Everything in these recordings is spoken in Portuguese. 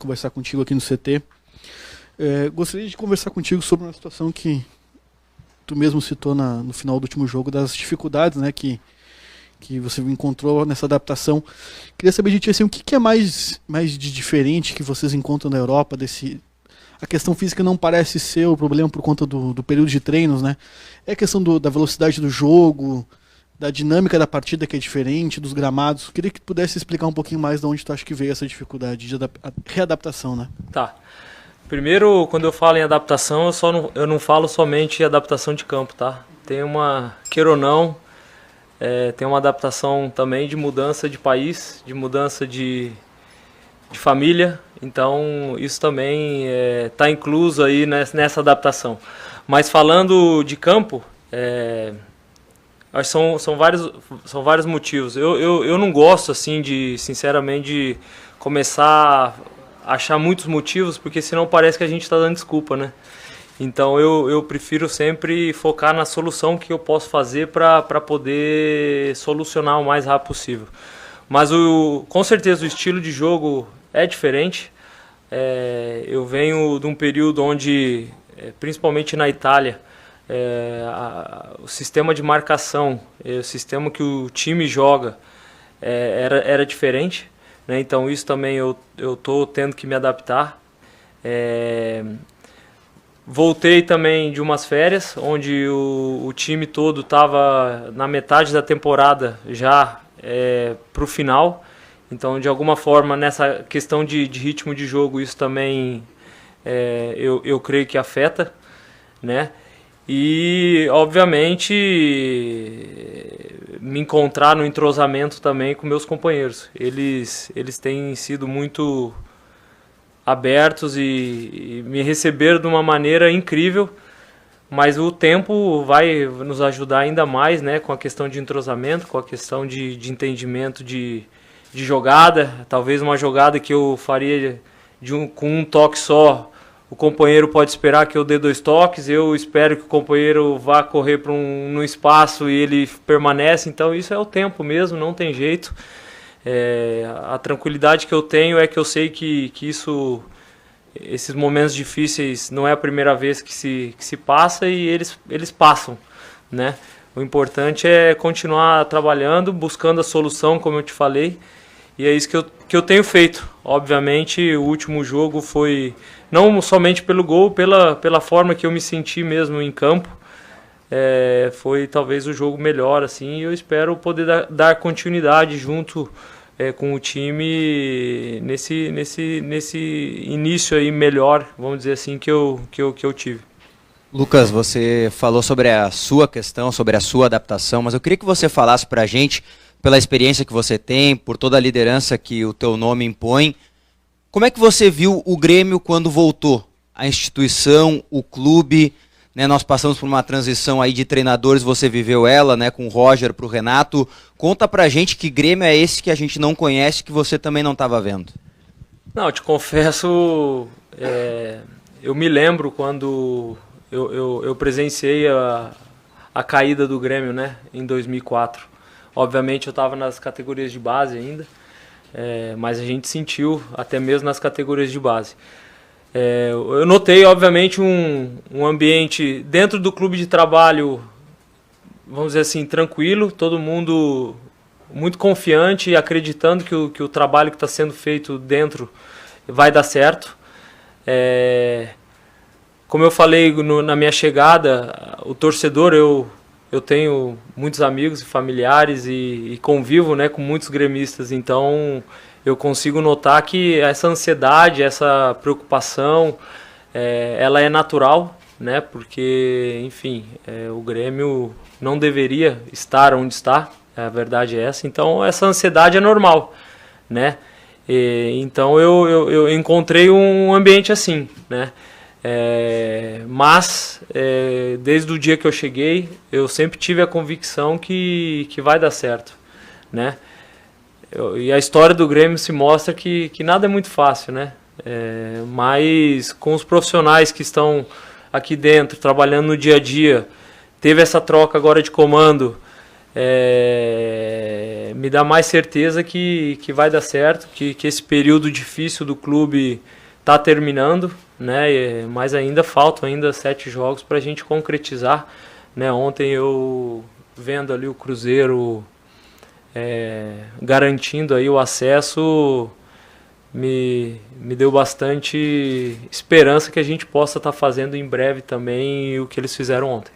conversar contigo aqui no CT. Gostaria de conversar contigo sobre uma situação que tu mesmo citou no final do último jogo, das dificuldades, né, que você encontrou nessa adaptação. Queria saber de ti assim, o que é mais de diferente que vocês encontram na Europa. A questão física não parece ser o problema por conta do período de treinos, né? É a questão da velocidade do jogo, da dinâmica da partida que é diferente, dos gramados. Queria que tu pudesse explicar um pouquinho mais de onde tu acha que veio essa dificuldade de readaptação, né? Tá. Primeiro, quando eu falo em adaptação, eu não falo somente adaptação de campo, tá? Tem queira ou não, tem uma adaptação também de mudança de país, de mudança de família. Então, isso também está incluso aí nessa adaptação. Mas falando de campo, acho que são vários motivos. Eu não gosto, assim, sinceramente, de começar a achar muitos motivos, porque senão parece que a gente está dando desculpa, né? Então eu prefiro sempre focar na solução que eu posso fazer para poder solucionar o mais rápido possível. Mas com certeza o estilo de jogo é diferente. Eu venho de um período onde, principalmente na Itália, o sistema de marcação, o sistema que o time joga era diferente, né? Então isso também eu estou tendo que me adaptar. Voltei também de umas férias, onde o time todo estava na metade da temporada já para o final. Então, de alguma forma, nessa questão de ritmo de jogo, isso também eu creio que afeta, né? E, obviamente, me encontrar no entrosamento também com meus companheiros. Eles têm sido muito abertos e me receberam de uma maneira incrível, mas o tempo vai nos ajudar ainda mais, né, com a questão de entrosamento, com a questão de entendimento de jogada. Talvez uma jogada que eu faria com um toque só, o companheiro pode esperar que eu dê 2 toques, eu espero que o companheiro vá correr para um espaço e ele permanece. Então isso é o tempo mesmo, não tem jeito. A tranquilidade que eu tenho é que eu sei que esses momentos difíceis não é a primeira vez que se passa, e eles passam, né? O importante é continuar trabalhando, buscando a solução, como eu te falei, e é isso que eu tenho feito. Obviamente o último jogo foi não somente pelo gol, pela forma que eu me senti mesmo em campo. Foi talvez o jogo melhor, assim, e eu espero poder dar continuidade junto com o time nesse início aí melhor, vamos dizer assim, que eu tive. Lucas, você falou sobre a sua questão, sobre a sua adaptação, mas eu queria que você falasse para a gente, pela experiência que você tem, por toda a liderança que o teu nome impõe, como é que você viu o Grêmio quando voltou? A instituição, o clube, né, nós passamos por uma transição aí de treinadores, você viveu ela, né, com o Roger para o Renato. Conta pra gente que Grêmio é esse que a gente não conhece, que você também não estava vendo. Não, eu te confesso, eu me lembro quando eu presenciei a caída do Grêmio, né, em 2004. Obviamente eu estava nas categorias de base ainda, mas a gente sentiu até mesmo nas categorias de base. Eu notei, obviamente, um ambiente dentro do clube de trabalho, vamos dizer assim, tranquilo, todo mundo muito confiante e acreditando que o trabalho que está sendo feito dentro vai dar certo. Como eu falei na minha chegada, o torcedor, eu tenho muitos amigos e familiares e convivo, né, com muitos gremistas, então eu consigo notar que essa ansiedade, essa preocupação, ela é natural, né? Porque, enfim, o Grêmio não deveria estar onde está, a verdade é essa. Então, essa ansiedade é normal, né? Então, eu encontrei um ambiente assim, né? Mas, desde o dia que eu cheguei, eu sempre tive a convicção que vai dar certo, né? E a história do Grêmio se mostra que nada é muito fácil, né? Mas com os profissionais que estão aqui dentro, trabalhando no dia a dia, teve essa troca agora de comando, me dá mais certeza que vai dar certo, que esse período difícil do clube está terminando, né? Mas ainda faltam 7 jogos para a gente concretizar, né? Ontem eu vendo ali o Cruzeiro garantindo aí o acesso, me deu bastante esperança que a gente possa estar fazendo em breve também o que eles fizeram ontem.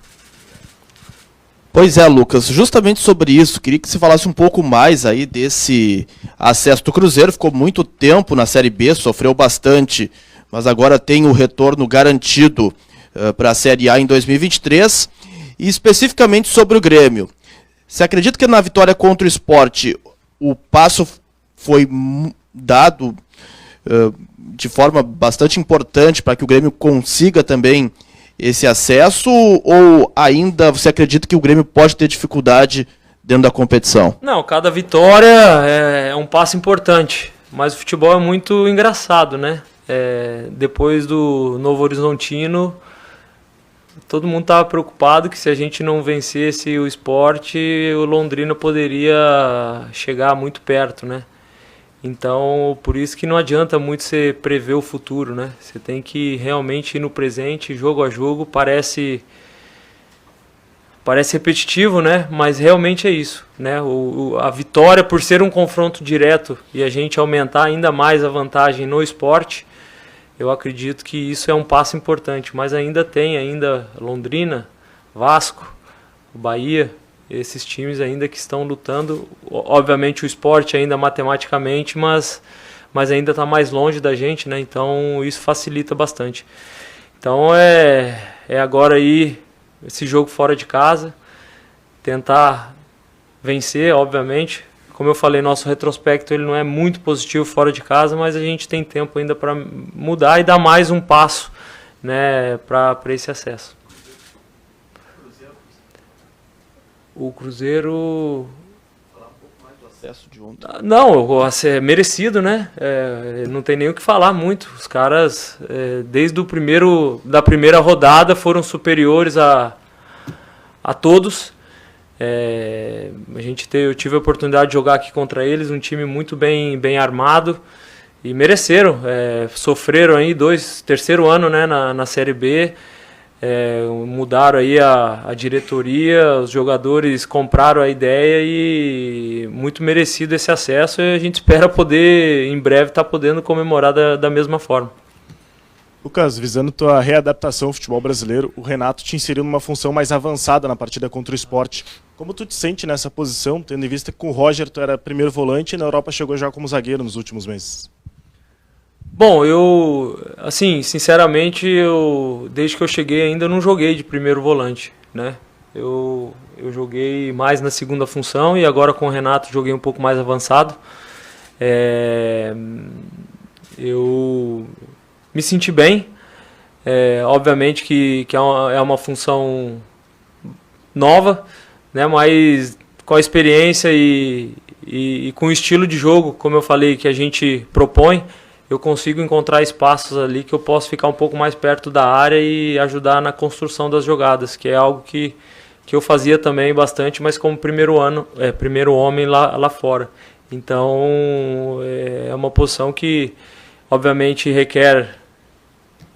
Pois é, Lucas, justamente sobre isso, queria que você falasse um pouco mais aí desse acesso do Cruzeiro. Ficou muito tempo na Série B, sofreu bastante, mas agora tem o retorno garantido para a Série A em 2023. E especificamente sobre o Grêmio. Você acredita que na vitória contra o Sport o passo foi dado de forma bastante importante para que o Grêmio consiga também esse acesso, ou ainda você acredita que o Grêmio pode ter dificuldade dentro da competição? Não, cada vitória é um passo importante, mas o futebol é muito engraçado, né? Depois do Novo Horizontino, todo mundo estava preocupado que se a gente não vencesse o Sport, o Londrina poderia chegar muito perto, né? Então, por isso que não adianta muito você prever o futuro, né? Você tem que realmente ir no presente, jogo a jogo. Parece repetitivo, né? Mas realmente é isso, né? A vitória, por ser um confronto direto e a gente aumentar ainda mais a vantagem no Sport, eu acredito que isso é um passo importante. Mas ainda tem Londrina, Vasco, Bahia, esses times ainda que estão lutando. Obviamente o Sport ainda matematicamente, mas ainda está mais longe da gente, né? Então isso facilita bastante. Então é agora aí esse jogo fora de casa, tentar vencer, obviamente. Como eu falei, nosso retrospecto ele não é muito positivo fora de casa, mas a gente tem tempo ainda para mudar e dar mais um passo, né, para esse acesso. O Cruzeiro... Falar um pouco mais do acesso de ontem. Não, é merecido, né? Não tem nem o que falar muito. Os caras, desde da primeira rodada, foram superiores a todos. Eu tive a oportunidade de jogar aqui contra eles, um time muito bem armado, e mereceram. Sofreram aí terceiro ano, né, na Série B. Mudaram aí a diretoria, os jogadores compraram a ideia e muito merecido esse acesso, e a gente espera poder, em breve, estar podendo comemorar da mesma forma. Lucas, visando tua readaptação ao futebol brasileiro, o Renato te inseriu numa função mais avançada na partida contra o Sport. Como tu te sente nessa posição, tendo em vista que com o Roger tu era primeiro volante e na Europa chegou já como zagueiro nos últimos meses? Bom, sinceramente, desde que eu cheguei ainda não joguei de primeiro volante, né? Eu joguei mais na segunda função e agora com o Renato joguei um pouco mais avançado. Eu me senti bem, obviamente que é uma função nova, né? Mas com a experiência e com o estilo de jogo, como eu falei, que a gente propõe, eu consigo encontrar espaços ali que eu posso ficar um pouco mais perto da área e ajudar na construção das jogadas, que é algo que eu fazia também bastante, mas como primeiro homem lá fora. Então é uma posição que obviamente requer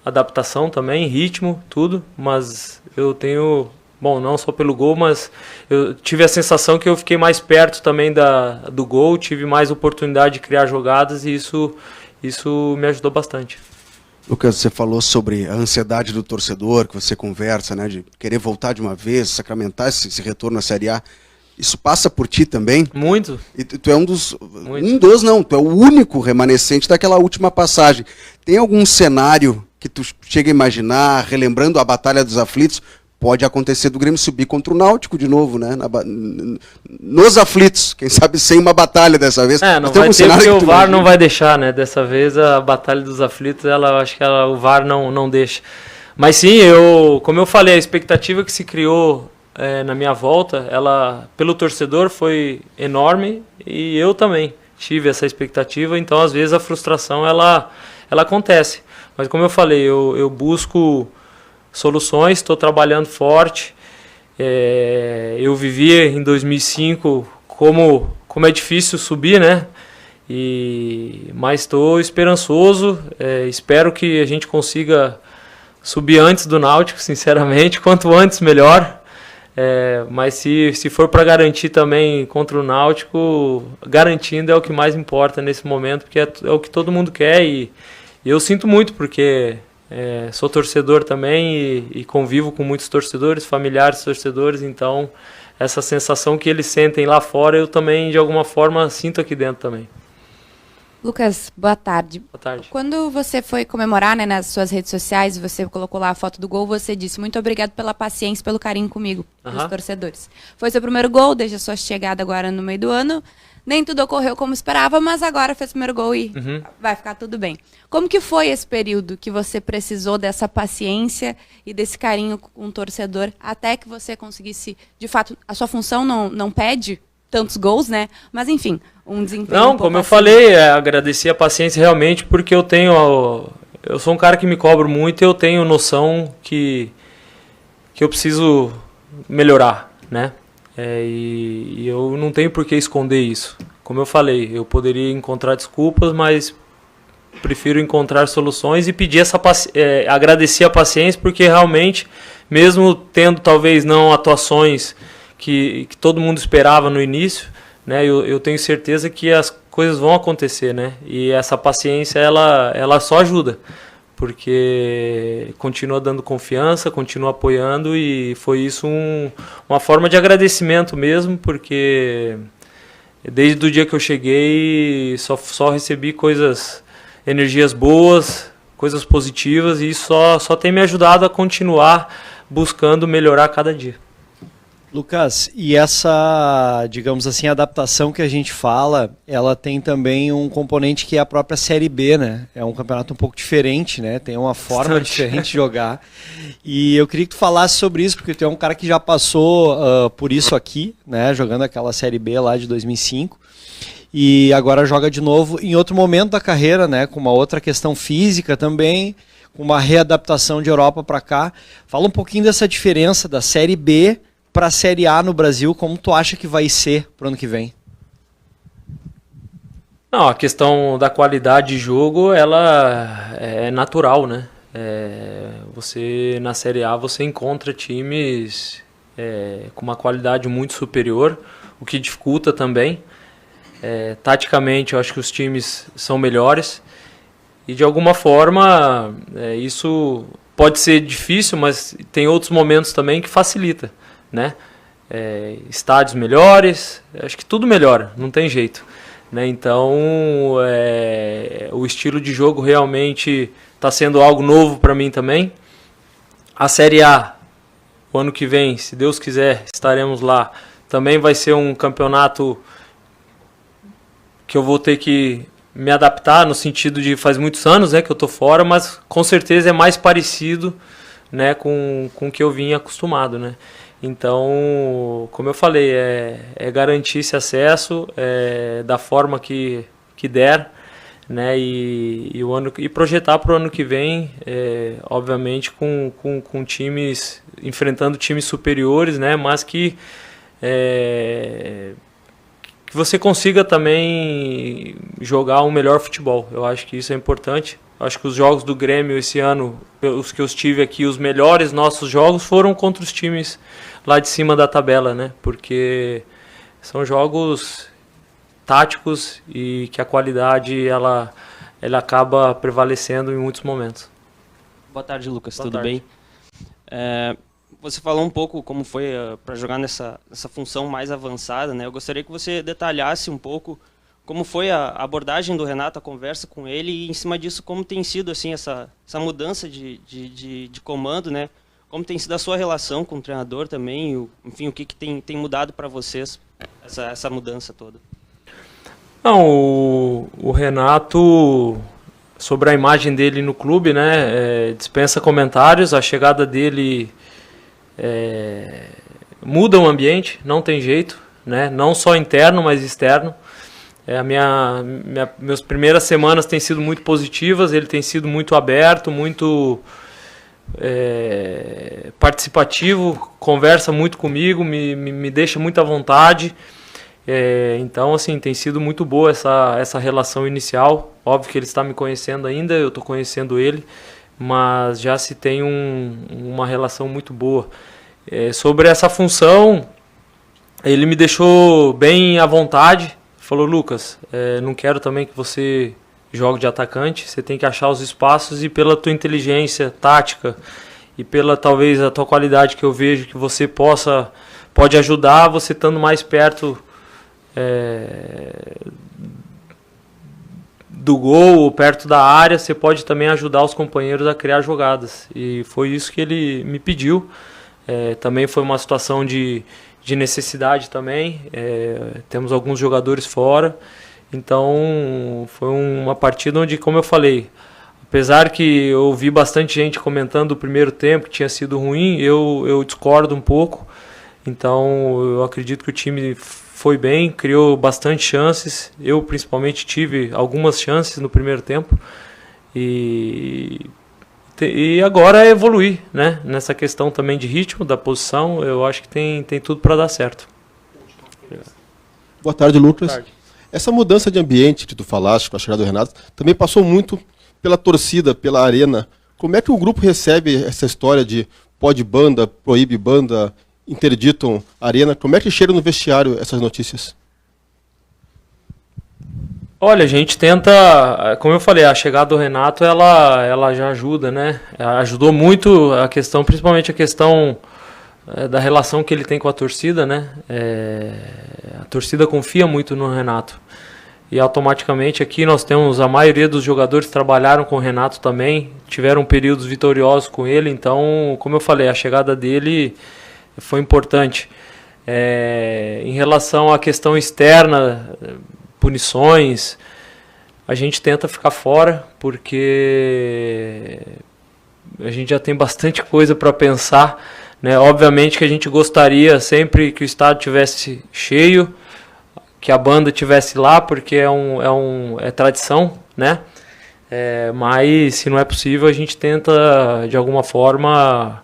adaptação também, ritmo, tudo, mas eu tenho, não só pelo gol, mas eu tive a sensação que eu fiquei mais perto também do gol, tive mais oportunidade de criar jogadas e isso me ajudou bastante. Lucas, você falou sobre a ansiedade do torcedor, que você conversa, né, de querer voltar de uma vez, sacramentar esse retorno à Série A. Isso passa por ti também? Muito. E tu é tu é o único remanescente daquela última passagem. Tem algum cenário que tu chega a imaginar, relembrando a Batalha dos Aflitos? Pode acontecer do Grêmio subir contra o Náutico de novo, né? Nos aflitos, quem sabe sem uma batalha dessa vez. Não vai ter, porque o VAR não vai deixar, né? Dessa vez a Batalha dos Aflitos, acho que o VAR não deixa. Mas sim, como eu falei, a expectativa que se criou na minha volta, ela pelo torcedor foi enorme e eu também tive essa expectativa, então às vezes a frustração ela acontece. Mas como eu falei, eu busco soluções, estou trabalhando forte Eu vivi em 2005 como é difícil subir, né? Mas estou esperançoso, espero que a gente consiga subir antes do Náutico, sinceramente, quanto antes melhor. Mas se for para garantir também contra o Náutico, garantindo é o que mais importa nesse momento, porque é o que todo mundo quer e eu sinto muito, porque sou torcedor também e convivo com muitos torcedores, familiares torcedores, então essa sensação que eles sentem lá fora, eu também de alguma forma sinto aqui dentro também. Lucas, boa tarde. Boa tarde. Quando você foi comemorar, né, nas suas redes sociais, você colocou lá a foto do gol, você disse muito obrigado pela paciência, pelo carinho comigo, dos torcedores. Foi seu primeiro gol, desde a sua chegada agora no meio do ano. Nem tudo ocorreu como esperava, mas agora fez o primeiro gol e vai ficar tudo bem. Como que foi esse período que você precisou dessa paciência e desse carinho com o torcedor até que você conseguisse, de fato, a sua função não pede tantos gols, né? Mas enfim, um desempenho Não, como eu assim. falei, agradecer a paciência realmente, porque eu sou um cara que me cobro muito e eu tenho noção que eu preciso melhorar, né? E eu não tenho por que esconder isso. Como eu falei, eu poderia encontrar desculpas, mas prefiro encontrar soluções e pedir agradecer a paciência, porque realmente, mesmo tendo talvez não atuações que todo mundo esperava no início, né, eu tenho certeza que as coisas vão acontecer, né? E essa paciência ela só ajuda, porque continua dando confiança, continua apoiando e foi isso uma forma de agradecimento mesmo, porque desde o dia que eu cheguei só recebi energias boas, coisas positivas, e isso só tem me ajudado a continuar buscando melhorar cada dia. Lucas, e essa, digamos assim, adaptação que a gente fala, ela tem também um componente que é a própria Série B, né? É um campeonato um pouco diferente, né? Tem uma forma diferente de jogar. E eu queria que tu falasse sobre isso, porque tu é um cara que já passou por isso aqui, né? Jogando aquela Série B lá de 2005. E agora joga de novo em outro momento da carreira, né? Com uma outra questão física também, com uma readaptação de Europa para cá. Fala um pouquinho dessa diferença da Série B para a Série A no Brasil, como tu acha que vai ser para o ano que vem? Não, a questão da qualidade de jogo, ela é natural, né? Você na Série A você encontra times com uma qualidade muito superior, o que dificulta também. Taticamente, eu acho que os times são melhores e de alguma forma isso pode ser difícil, mas tem outros momentos também que facilita, né? Estádios melhores, acho que tudo melhora, não tem jeito, né? Então o estilo de jogo realmente está sendo algo novo para mim também. A Série A, o ano que vem, se Deus quiser, estaremos lá. Também vai ser um campeonato que eu vou ter que me adaptar, no sentido de faz muitos anos, né, que eu tô fora, mas com certeza é mais parecido, né, com o que eu vim acostumado, né. Então, como eu falei, é garantir esse acesso da forma que der, né, e projetar para o ano que vem, obviamente com times, enfrentando times superiores, né, mas que você consiga também jogar um melhor futebol. Eu acho que isso é importante. Eu acho que os jogos do Grêmio esse ano, os que eu estive aqui, os melhores nossos jogos foram contra os times lá de cima da tabela, né? Porque são jogos táticos e que a qualidade ela acaba prevalecendo em muitos momentos. Boa tarde, Lucas. Boa Tudo tarde. bem? Você falou um pouco como foi para jogar nessa função mais avançada, né? Eu gostaria que você detalhasse um pouco como foi a abordagem do Renato, a conversa com ele, e em cima disso como tem sido assim essa mudança de comando, né? Como tem sido a sua relação com o treinador também, enfim, o que tem mudado para vocês essa mudança toda? Não, o Renato, sobre a imagem dele no clube, né? Dispensa comentários. A chegada dele muda o ambiente, não tem jeito, né? Não só interno, mas externo. Minhas primeiras semanas têm sido muito positivas, ele tem sido muito aberto, muito participativo, conversa muito comigo, me deixa muito à vontade. Então, assim, tem sido muito boa essa relação inicial. Óbvio que ele está me conhecendo ainda, eu estou conhecendo ele, mas já se tem uma relação muito boa. Sobre essa função, ele me deixou bem à vontade. Falou, Lucas, não quero também que você jogue de atacante, você tem que achar os espaços e pela tua inteligência tática e pela talvez a tua qualidade que eu vejo que você pode ajudar, você estando mais perto do gol ou perto da área, você pode também ajudar os companheiros a criar jogadas. E foi isso que ele me pediu. Também foi uma situação de necessidade também. Temos alguns jogadores fora. Então foi uma partida onde, como eu falei, apesar que eu vi bastante gente comentando o primeiro tempo que tinha sido ruim, eu discordo um pouco. Então eu acredito que o time foi bem, criou bastante chances. Eu principalmente tive algumas chances no primeiro tempo. E agora é evoluir, né? Nessa questão também de ritmo, da posição, eu acho que tem tudo para dar certo. Boa tarde, Lucas. Boa tarde. Essa mudança de ambiente que tu falaste com a chegada do Renato também passou muito pela torcida, pela arena. Como é que o grupo recebe essa história de pode banda, proíbe banda, interditam arena? Como é que chega no vestiário essas notícias? Olha, a gente tenta, como eu falei, a chegada do Renato, ela já ajuda, né? Ajudou muito a questão, principalmente a questão da relação que ele tem com a torcida, né? A torcida confia muito no Renato. E automaticamente aqui nós temos, a maioria dos jogadores trabalharam com o Renato também, tiveram períodos vitoriosos com ele, então, como eu falei, a chegada dele foi importante. Em relação à questão externa, punições, a gente tenta ficar fora, porque a gente já tem bastante coisa para pensar, né? Obviamente que a gente gostaria sempre que o estádio tivesse cheio, que a banda tivesse lá, porque é tradição, né? Mas se não é possível, a gente tenta de alguma forma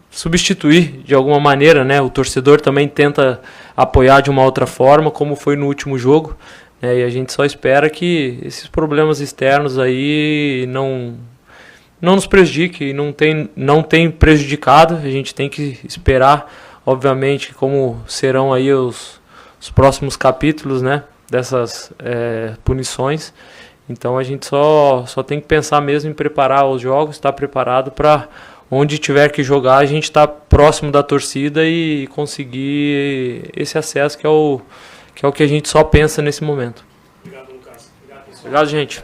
substituir de alguma maneira, né? O torcedor também tenta apoiar de uma outra forma, como foi no último jogo, né? E a gente só espera que esses problemas externos aí não nos prejudiquem, não tem prejudicado. A gente tem que esperar, obviamente, como serão aí os próximos capítulos, né? Dessas punições. Então a gente só tem que pensar mesmo em preparar os jogos, estar preparado para onde tiver que jogar, a gente estar próximo da torcida e conseguir esse acesso que é o que a gente só pensa nesse momento. Obrigado, Lucas. Obrigado, gente.